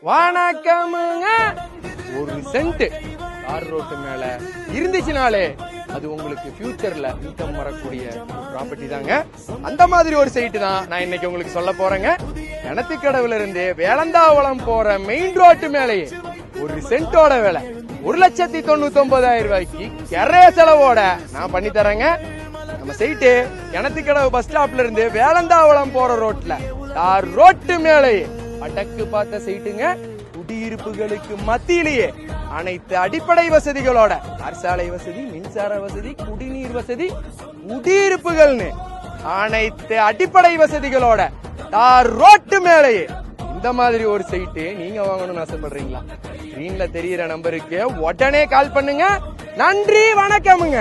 வணக்கமுங்க. ஒரு சென்ட் தார் ரோட்டு மேல இருந்துச்சுனாலே அது உங்களுக்கு ஃபியூச்சர்ல இன்கம் வரக்கூடிய ப்ராப்பர்ட்டி தாங்க. அந்த மாதிரி ஒரு சைட்டு தான் நான் இன்னைக்கு உங்களுக்கு சொல்ல போறேங்க. கிணத்துக்கடவுல இருந்து வேளந்தாவளம் போற மெயின் ரோட்டு மேலேயே ஒரு சென்ட்டோட விலை 1,99,000 ரூபாய்க்கு கரைய செலவோட நான் பண்ணி தரேங்க. நம்ம சைட்டு கிணத்துக்கடவு பஸ் ஸ்டாப்ல இருந்து வேளந்தாவளம் போற ரோட்ல தார் ரோட்டு மேலேயே அடக்கு பார்த்த சைட்டுங்க. குடியிருப்புகளுக்கு மத்தியிலேயே அனைத்து அடிப்படை வசதிகளோட சாலை வசதி, மின்சார வசதி, குடிநீர் வசதி, குடியிருப்புகள்னு அனைத்து அடிப்படை வசதிகளோட தார் ரோட்டு மேலேயே இந்த மாதிரி ஒரு சைட்டு நீங்க வாங்கணும்னு ஆசைப்படுறீங்களா? ஸ்கிரீன்ல தெரியிற நம்பருக்கு உடனே கால் பண்ணுங்க. நன்றி, வணக்கமுங்க.